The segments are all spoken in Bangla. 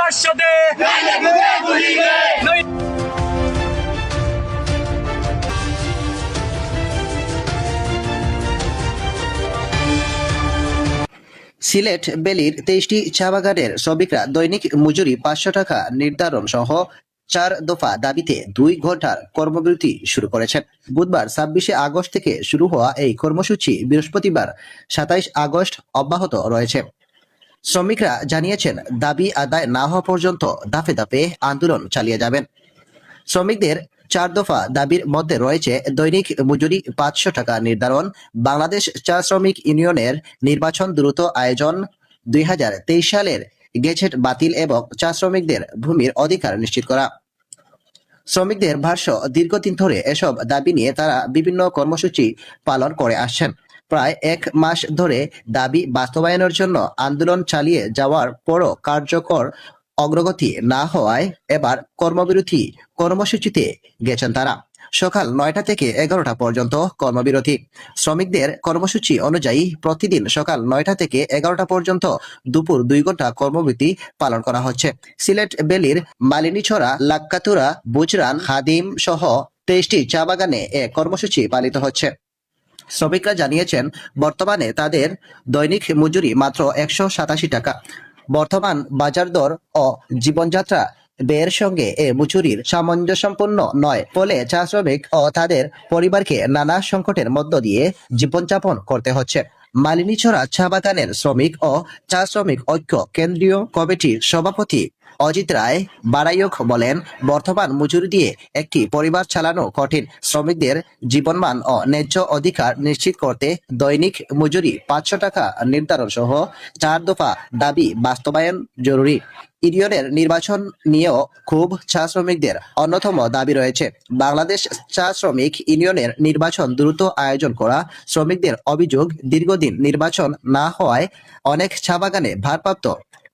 500 দে নই সিলেট বেলির 23টি চা বাগানের শ্রমিকরা দৈনিক মজুরি 500 টাকা নির্ধারণ সহ 4 দফা দাবিতে 2 ঘন্টার কর্মবিরতি শুরু করেছেন। বুধবার 26শে আগস্ট থেকে শুরু হওয়া এই কর্মসূচি বৃহস্পতিবার 27 আগস্ট অব্যাহত রয়েছে। শ্রমিকরা জানিয়েছেন, দাবি আদায় না হওয়া পর্যন্ত ধাপে ধাপে আন্দোলন চালিয়ে যাবেন। শ্রমিকদের 4 দফা দাবির মধ্যে রয়েছে দৈনিক মজুরি 500 টাকা নির্ধারণ, বাংলাদেশ চা শ্রমিক ইউনিয়নের নির্বাচন দ্রুত আয়োজন, 2023 সালের গেজেট বাতিল এবং চা শ্রমিকদের ভূমির অধিকার নিশ্চিত করা। শ্রমিকদের ভাষ্য, দীর্ঘদিন ধরে এসব দাবি নিয়ে তারা বিভিন্ন কর্মসূচি পালন করে আসছেন। প্রায় 1 মাস ধরে দাবি বাস্তবায়নের জন্য আন্দোলন চালিয়ে যাওয়ার পরও কার্যকর অগ্রগতি না হওয়ায় এবার কর্মবিরতি কর্মসূচিতে গেছেন তারা। সকাল 9টা থেকে 11টা পর্যন্ত কর্মবিরতি। শ্রমিকদের কর্মসূচি অনুযায়ী প্রতিদিন সকাল 9টা থেকে 11টা পর্যন্ত দুপুর 2 ঘন্টা কর্মবিরতি পালন করা হচ্ছে। সিলেট বেলির মালিনীছড়া, লাক্কাতুরা, বুজরান, খাদিম সহ 23টি চা বাগানে এ কর্মসূচি পালিত হচ্ছে। শ্রমিকরা জানিয়েছেন, বর্তমানে তাদের দৈনিক মজুরি মাত্র 187 টাকা। বর্তমান বাজার দর ও জীবনযাত্রা ব্যয়ের সঙ্গে এ মজুরির সামঞ্জস্যপূর্ণ নয়। ফলে চা শ্রমিক ও তাদের পরিবারকে নানা সংকটের মধ্য দিয়ে জীবনযাপন করতে হচ্ছে। মালিনীছড়া চা বাগানের শ্রমিক ও চা শ্রমিক ঐক্য কেন্দ্রীয় কমিটির সভাপতি অজিত রায় বারাইয়ক বলেন, বর্তমান মজুরি দিয়ে একটি পরিবার চালানো কঠিন। শ্রমিকদের জীবনমান ও ন্যায্য অধিকার নিশ্চিত করতে দৈনিক মজুরি 500 টাকা নির্ধারণ সহ 4 দফা দাবি বাস্তবায়ন জরুরি। ইউনিয়নের নির্বাচন নিয়েও খুব চা শ্রমিকদের অন্যতম দাবি রয়েছে। বাংলাদেশ চা শ্রমিক ইউনিয়নের নির্বাচন দ্রুত আয়োজন করা। শ্রমিকদের অভিযোগ, দীর্ঘদিন নির্বাচন না হওয়ায় অনেক চা বাগানে ভারপ্রাপ্ত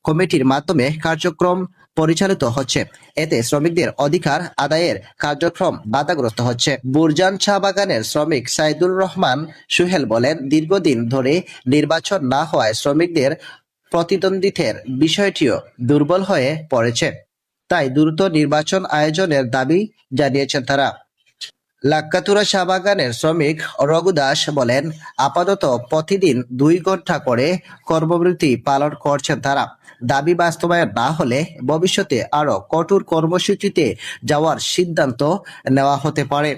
কমিটির মাধ্যমে কার্যক্রম পরিচালিত হচ্ছে। এতে শ্রমিকদের অধিকার আদায়ের কার্যক্রম বাধাগ্রস্ত হচ্ছে। বুরজান চা বাগানের শ্রমিক সাইদুর রহমান সুহেল বলেন, দীর্ঘদিন ধরে নির্বাচন না হওয়ায় শ্রমিকদের প্রতিদ্বন্দ্বিতার বিষয়টিও দুর্বল হয়ে পড়েছে। তাই দ্রুত নির্বাচন আয়োজনের দাবি জানিয়েছেন তারা। লাক্কাতুরা চা বাগানের শ্রমিক রঘু দাস বলেন, আপাতত প্রতিদিন 2 ঘন্টা করে কর্মবিরতি পালন করছেন তারা। দাবি বাস্তবায়ন না হলে ভবিষ্যতে আরো কঠোর কর্মসূচিতে যাওয়ার সিদ্ধান্ত নেওয়া হতে পারে।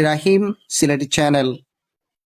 রাহিম, সিলেটি চ্যানেল।